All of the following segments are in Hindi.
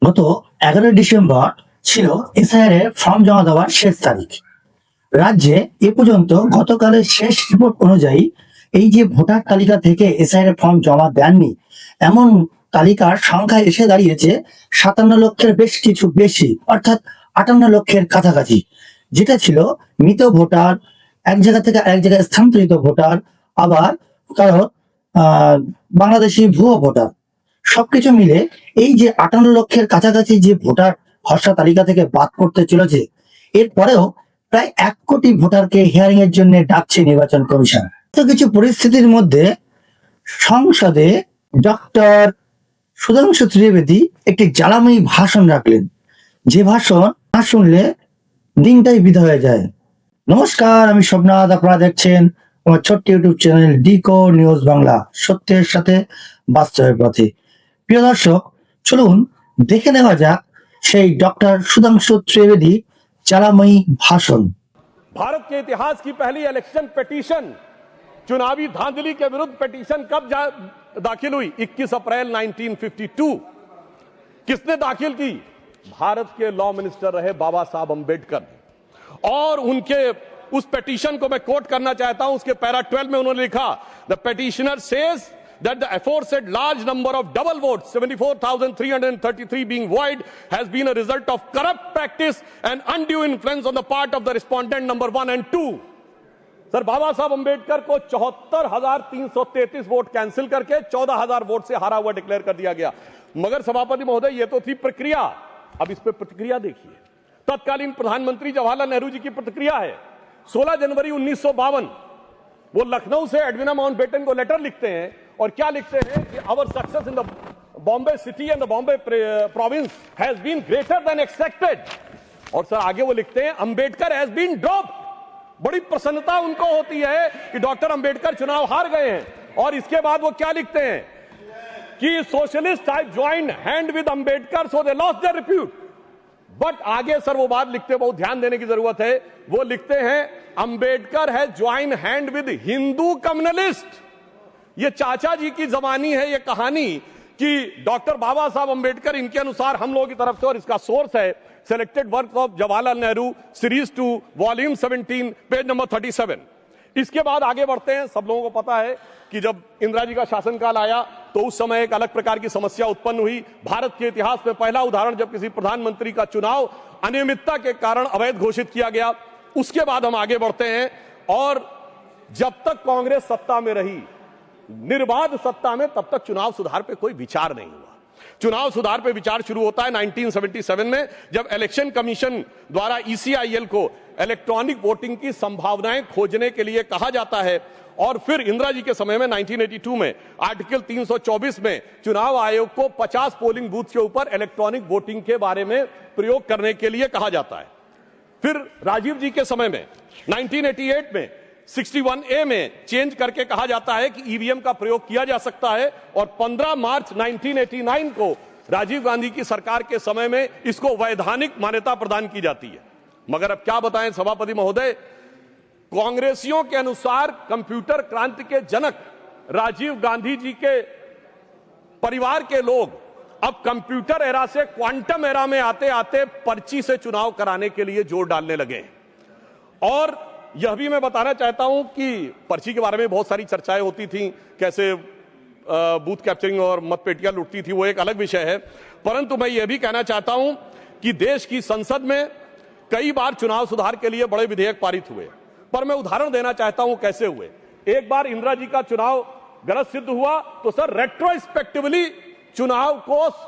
গত 11 ডিসেম্বর ছিল এসআইআর এর ফর্ম জমা দেওয়ার শেষ তারিখ। রাজ্যে এ পর্যন্ত গতকালের শেষ রিপোর্ট অনুযায়ী এই যে ভোটার তালিকা থেকে এসআইআর এর ফর্ম জমা দেননি এমন তালিকার সংখ্যা এসে দাঁড়িয়েছে 57 লক্ষের বেশ কিছু বেশি, অর্থাৎ 58 লক্ষের কাছাকাছি, যেটা ছিল মৃত ভোটার, এক জায়গা থেকে আরেক জায়গায় স্থানান্তরিত ভোটার, আবার কারো বাংলাদেশি ভুয়ো ভোটার। সবকিছু মিলে এই যে 58 লক্ষের কাছাকাছি যে ভোটার খসড়া তালিকা থেকে বাদ করতে চলেছে, এরপরেও প্রায় 1 কোটি ভোটারকে হিয়ারিং এর জন্য ডাকছে নির্বাচন কমিশন। তো কিছু পরিস্থিতির মধ্যে সংসদে ডক্টর সুধাংশু ত্রিবেদী একটি জ্বালাময়ী ভাষণ রাখলেন, যে ভাষণ না শুনলে দিনটাই বিধা হয়ে যায়। নমস্কার, আমি সোমনাথ, আপনারা দেখছেন আমার ছোট্ট ইউটিউব চ্যানেল ডিকো নিউজ বাংলা, সত্যের সাথে বাস্তবের পথে। প্রিয় দর্শক, চলুন দেখে নেওয়া যাক সেই डॉक्टर सुधांशु त्रिवेदी জ্বালাময়ী ভাষণ। भारत के इतिहास की पहली इलेक्शन पिटीशन, चुनावी धांधली के विरुद्ध पिटीशन कब दाखिल हुई? 21 अप्रैल 1952। किसने दाखिल की? भारत के लॉ मिनिस्टर रहे बाबा साहब अंबेडकर। और उनके उस पिटीशन को मैं कोट करना चाहता हूं। उसके पैरा 12 में उन्होंने लिखा, the petitioner says that the aforesaid large number of double votes, 74,333 being void, has been a result of corrupt practice and undue influence on the part of the respondent number 1 and 2। Sir, बाबा साहब अंबेडकर को 74,333 वोट कैंसिल करके 14,000 वोट से हारा हुआ डिक्लेयर कर दिया गया। मगर सभापति महोदय, ये तो थी प्रक्रिया। अब इस पे प्रतिक्रिया देखिए। तत्कालीन प्रधानमंत्री जवाहरलाल नेहरू जी की प्रतिक्रिया है। 16 जनवरी 1952 वो लखनऊ से एडविना माउंटबेटन को लेटर लिखते हैं, और क्या लिखते हैं कि our success in the Bombay city and the Bombay province has been greater than expected. और सर आगे वो लिखते हैं, अंबेडकर हैज बीन ड्रॉप्ड। बड़ी प्रसन्नता उनको होती है कि डॉक्टर अंबेडकर चुनाव हार गए हैं। और इसके बाद वो क्या लिखते हैं कि socialist have joined hand with Ambedkar so they lost their repute. But आगे सर वो बात लिखते, बहुत ध्यान देने की जरूरत है, वो लिखते हैं Ambedkar has joined hand with Hindu communalist. ये चाचा जी की जबानी है ये कहानी कि डॉक्टर बाबा साहब अंबेडकर, इनके अनुसार हम लोगों की तरफ से, और इसका सोर्स है selected work of Jawaharlal Nehru series 2 volume 17 page number 37। इसके बाद आगे बढ़ते हैं। सब लोगों को पता है कि जब इंदिरा जी का शासनकाल आया तो उस समय एक अलग प्रकार की समस्या उत्पन्न हुई। भारत के इतिहास में पहला उदाहरण, जब किसी प्रधानमंत्री का चुनाव अनियमितता के कारण अवैध घोषित किया गया। उसके बाद हम आगे बढ़ते हैं, और जब तक कांग्रेस सत्ता में रही, निर्बाध सत्ता में, तब तक चुनाव सुधार पे कोई विचार नहीं हुआ। चुनाव सुधार पे विचार शुरू होता है 1977 में, जब इलेक्शन कमीशन द्वारा ईसीआईएल को इलेक्ट्रॉनिक वोटिंग की संभावनाएं खोजने के लिए कहा जाता है। और फिर इंदिरा जी के समय में 1982 में आर्टिकल 324 में चुनाव आयोग को 50 पोलिंग बूथ के ऊपर इलेक्ट्रॉनिक वोटिंग के बारे में प्रयोग करने के लिए कहा जाता है। फिर राजीव जी के समय में 1988 में 61A में चेंज करके कहा जाता है कि ईवीएम का प्रयोग किया जा सकता है। और 15 मार्च 1989 को राजीव गांधी की सरकार के समय में इसको वैधानिक मान्यता प्रदान की जाती है। मगर अब क्या बताएं सभापति महोदय, कांग्रेसियों के अनुसार कंप्यूटर क्रांति के जनक राजीव गांधी जी के परिवार के लोग अब कंप्यूटर एरा से क्वांटम एरा में आते आते पर्ची से चुनाव कराने के लिए जोर डालने लगे। और यह भी मैं बताना चाहता हूं कि पर्ची के बारे में बहुत सारी चर्चाएं होती थी, कैसे बूथ कैप्चरिंग और मतपेटियां लुटती थी, वो एक अलग विषय है। परंतु मैं यह भी कहना चाहता हूं कि देश की संसद में कई बार चुनाव सुधार के लिए बड़े विधेयक पारित हुए। पर मैं उदाहरण देना चाहता हूं कैसे हुए। एक बार इंदिरा जी का चुनाव गलत सिद्ध हुआ तो सर रेट्रोस्पेक्टिवली चुनाव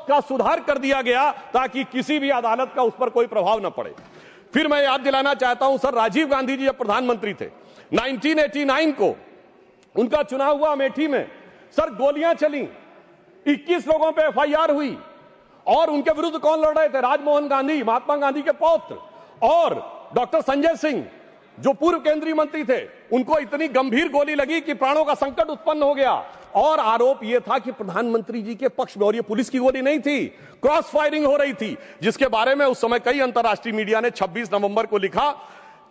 का सुधार कर दिया गया, ताकि किसी भी अदालत का उस पर कोई प्रभाव न पड़े। फिर मैं याद दिलाना चाहता हूं, सर राजीव गांधी जी जब प्रधानमंत्री थे 1989 को उनका चुनाव हुआ अमेठी में, सर गोलियां चली, 21 लोगों पे एफआईआर हुई। और उनके विरुद्ध कौन लड़ रहे थे? राजमोहन गांधी, महात्मा गांधी के पौत्र, और डॉक्टर संजय सिंह जो पूर्व केंद्रीय मंत्री थे। उनको इतनी गंभीर गोली लगी कि प्राणों का संकट उत्पन्न हो गया। और आरोप यह था कि प्रधानमंत्री जी के पक्ष में, और यह पुलिस की गोली नहीं थी, क्रॉस फायरिंग हो रही थी, जिसके बारे में उस समय कई अंतर्राष्ट्रीय मीडिया ने 26 नवंबर को लिखा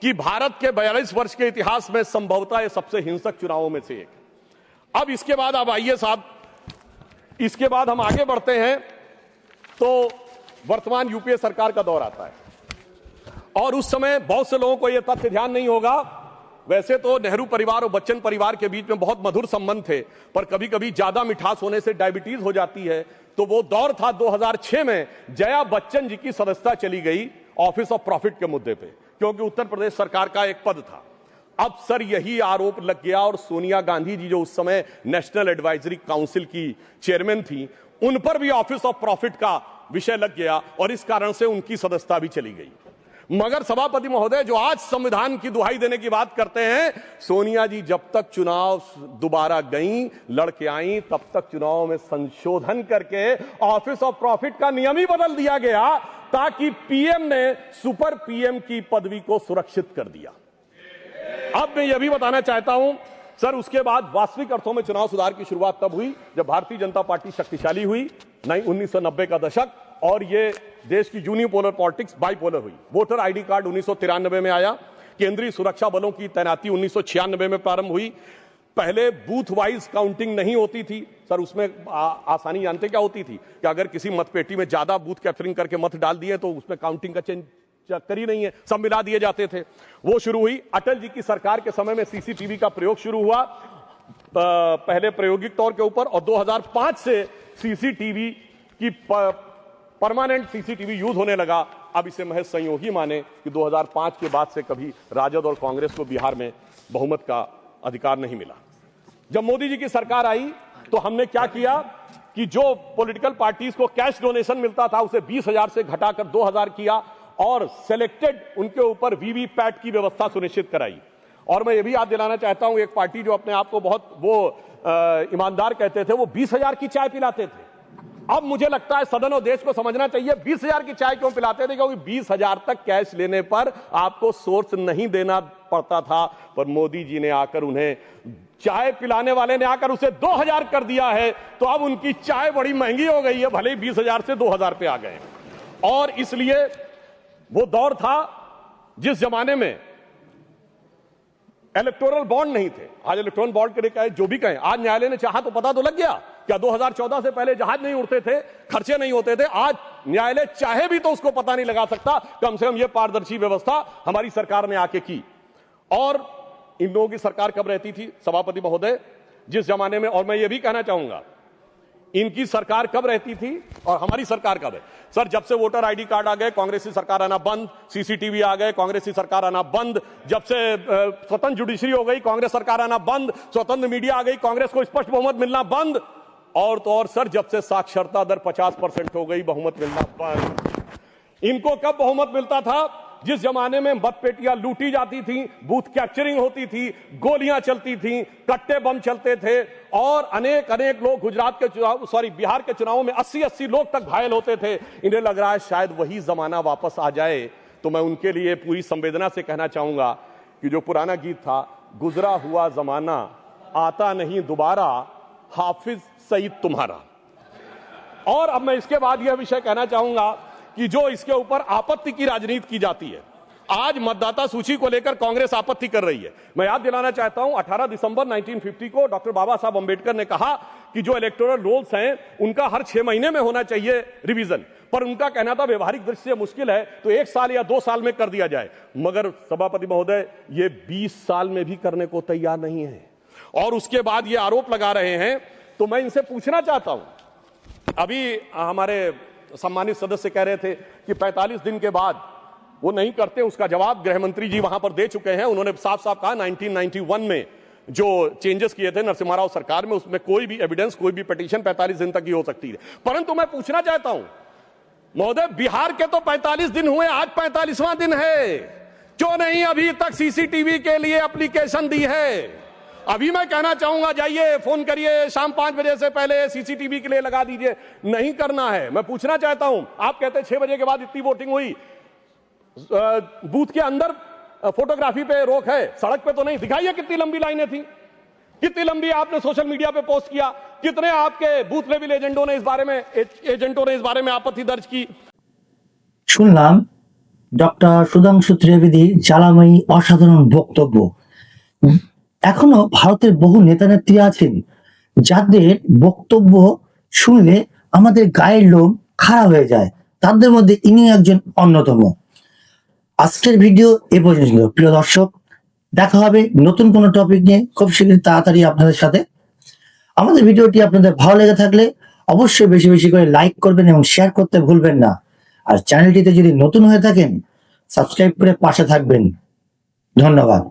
कि भारत के 42 वर्ष के इतिहास में संभवतः यह सबसे हिंसक चुनावों में से एक। अब इसके बाद, अब आइए साहब, इसके बाद हम आगे बढ़ते हैं। तो वर्तमान यूपीए सरकार का दौर आता है और उस समय बहुत से लोगों को यह तथ्य ध्यान नहीं होगा। वैसे तो नेहरू परिवार और बच्चन परिवार के बीच में बहुत मधुर संबंध थे, पर कभी कभी ज्यादा मिठास होने से डायबिटीज हो जाती है। तो वो दौर था 2006 में जया बच्चन जी की सदस्यता चली गई ऑफिस ऑफ प्रॉफिट के मुद्दे पे, क्योंकि उत्तर प्रदेश सरकार का एक पद था। अब सर यही आरोप लग गया और सोनिया गांधी जी जो उस समय नेशनल एडवाइजरी काउंसिल की चेयरमैन थी, उन पर भी ऑफिस ऑफ प्रॉफिट का विषय लग गया और इस कारण से उनकी सदस्यता भी चली गई। मगर सभापति महोदय, जो आज संविधान की दुहाई देने की बात करते हैं, सोनिया जी जब तक चुनाव दोबारा गईं, लड़के आईं, तब तक चुनाव में संशोधन करके ऑफिस ऑफ प्रॉफिट का नियम ही बदल दिया गया ताकि पीएम ने सुपर पीएम की पदवी को सुरक्षित कर दिया। अब मैं यह भी बताना चाहता हूं सर, उसके बाद वास्तविक अर्थों में चुनाव सुधार की शुरुआत तब हुई जब भारतीय जनता पार्टी शक्तिशाली हुई, 1990 का दशक, और ये देश की यूनिपोलर पॉलिटिक्स बाइपोलर हुई। वोटर आईडी कार्ड 1993 में आया, केंद्रीय सुरक्षा बलों की तैनाती 1996 में प्रारंभ हुई। पहले बूथ वाइज काउंटिंग नहीं होती थी सर, उसमें आसानी जानते क्या होती थी कि अगर किसी मतपेटी में ज्यादा बूथ कैप्चरिंग करके मत डाल दिए तो उसमें काउंटिंग का चक्कर ही नहीं है, सब मिला दिए जाते थे। वो शुरू हुई। अटल जी की सरकार के समय में सीसीटीवी का प्रयोग शुरू हुआ, पहले प्रायोगिक तौर के ऊपर, और 2005 से सीसीटीवी की परमानेंट सीसीटीवी यूज होने लगा। अब इसे महज संयोग ही माने कि 2005 के बाद से कभी राजद और कांग्रेस को बिहार में बहुमत का अधिकार नहीं मिला। जब मोदी जी की सरकार आई तो हमने क्या किया कि जो पॉलिटिकल पार्टीज को कैश डोनेशन मिलता था उसे 20,000 से घटाकर 2,000 किया और सिलेक्टेड उनके ऊपर वीवीपैट की व्यवस्था सुनिश्चित कराई। और मैं ये भी याद दिलाना चाहता हूं, एक पार्टी जो अपने आप को बहुत ईमानदार कहते थे, वो 20,000 की चाय पिलाते थे। अब मुझे लगता है सदन और देश को समझना चाहिए 20,000 की चाय क्यों पिलाते थे, क्योंकि 20,000 तक कैश लेने पर आपको सोर्स नहीं देना पड़ता था। पर मोदी जी ने आकर उन्हें, चाय पिलाने वाले ने आकर उसे 2,000 कर दिया है, तो अब उनकी चाय बड़ी महंगी हो गई है, भले ही 20,000 से 2,000 पे आ गए। और इसलिए वो दौर था जिस जमाने में इलेक्टोरल बॉन्ड नहीं थे। आज इलेक्टोरल बॉन्ड के लिए कहे जो भी कहें, आज न्यायालय ने चाहा तो पता तो लग गया। क्या 2014 से पहले जहाज नहीं उड़ते थे, खर्चे नहीं होते थे? आज न्यायालय चाहे भी तो उसको पता नहीं लगा सकता। कम से कम यह पारदर्शी व्यवस्था हमारी सरकार ने आके की। और इन लोगों की सरकार कब रहती थी सभापति महोदय, जिस जमाने में, और मैं ये भी कहना चाहूंगा, इनकी सरकार कब रहती थी और हमारी सरकार कब है? सर, जब से वोटर आईडी कार्ड आ गए कांग्रेस की सरकार आना बंद, सीसीटीवी आ गए कांग्रेस की सरकार आना बंद, जब से स्वतंत्र जुडिशरी हो गई कांग्रेस सरकार आना बंद, स्वतंत्र मीडिया आ गई कांग्रेस को स्पष्ट बहुमत मिलना बंद, और तो और सर जब से साक्षरता दर 50% हो गई बहुमत मिलना बंद। इनको कब बहुमत मिलता था? जिस जमाने में मतपेटियां लूटी जाती थी, बूथ कैप्चरिंग होती थी, गोलियां चलती थी, कट्टे बम चलते थे और अनेक लोग गुजरात के चुनाव, बिहार के चुनावों में 80 लोग तक घायल होते थे। इन्हें लग रहा है शायद वही जमाना वापस आ जाए। तो मैं उनके लिए पूरी संवेदना से कहना चाहूंगा कि जो पुराना गीत था, गुजरा हुआ जमाना आता नहीं दोबारा, हाफिज सईद तुम्हारा। और अब मैं इसके बाद यह विषय कहना चाहूंगा कि जो इसके ऊपर आपत्ति की राजनीति की जाती है, आज मतदाता सूची को लेकर कांग्रेस आपत्ति कर रही है। मैं याद दिलाना चाहता हूं 18 दिसंबर 1950 को डॉक्टर बाबा साहब अंबेडकर ने कहा कि जो इलेक्टोरल रोल्स हैं उनका हर 6 महीने में होना चाहिए रिवीजन, पर उनका कहना था व्यवहारिक दृष्टि से मुश्किल है तो 1 साल या 2 साल में कर दिया जाए। मगर सभापति महोदय, ये 20 साल में भी करने को तैयार नहीं है और उसके बाद ये आरोप लगा रहे हैं। तो मैं इनसे पूछना चाहता हूं, अभी हमारे सम्मानित सदस्य कह रहे थे कि 45 दिन के बाद वो नहीं करते, उसका जवाब गृह मंत्री जी वहां पर दे चुके हैं। उन्होंने साफ साफ कहा 1991 में जो चेंजेस किए थे नरसिम्हा राव सरकार में, उसमें कोई भी एविडेंस, कोई भी पिटीशन 45 दिन तक ही हो सकती है। परंतु मैं पूछना चाहता हूं महोदय, बिहार के तो 45 दिन हुए, आज 45वां दिन है, क्यों नहीं अभी तक सीसीटीवी के लिए एप्लीकेशन दी है? अभी मैं कहना चाहूंगा जाइए फोन करिए, शाम 5 बजे से पहले सीसीटीवी के लिए लगा दीजिए। नहीं करना है। मैं पूछना चाहता हूं, आप कहते हैं 6 बजे के बाद इतनी वोटिंग हुई, बूथ के अंदर फोटोग्राफी पे रोक है, सड़क पे तो नहीं। दिखाइए कितनी लंबी लाइनें थी, कितनी लंबी आपने सोशल मीडिया पे पोस्ट किया, कितने आपके बूथ लेवल एजेंटों ने इस बारे में आपत्ति दर्ज की। শুনলাম ডক্টর সুধাংশু ত্রিবেদী জ্বালাময়ী অসাধারণ বক্তব্য। এখনো ভারতের বহু নেতা নেত্রী আছেন যাদের বক্তব্য শুনলে আমাদের গায়ের লোম খাড়া হয়ে যায়। তাদের মধ্যে ইনি একজন অন্যতম। আজকের ভিডিও এ পর্যন্ত। প্রিয় দর্শক, দেখা হবে নতুন কোনো টপিক নিয়ে খুব শীঘ্রই, তাড়াতাড়ি আপনাদের সাথে। আমাদের ভিডিওটি আপনাদের ভালো লেগে থাকলে অবশ্যই বেশি বেশি করে লাইক করবেন এবং শেয়ার করতে ভুলবেন না। আর চ্যানেলটিতে যদি নতুন হয়ে থাকেন, সাবস্ক্রাইব করে পাশে থাকবেন। ধন্যবাদ।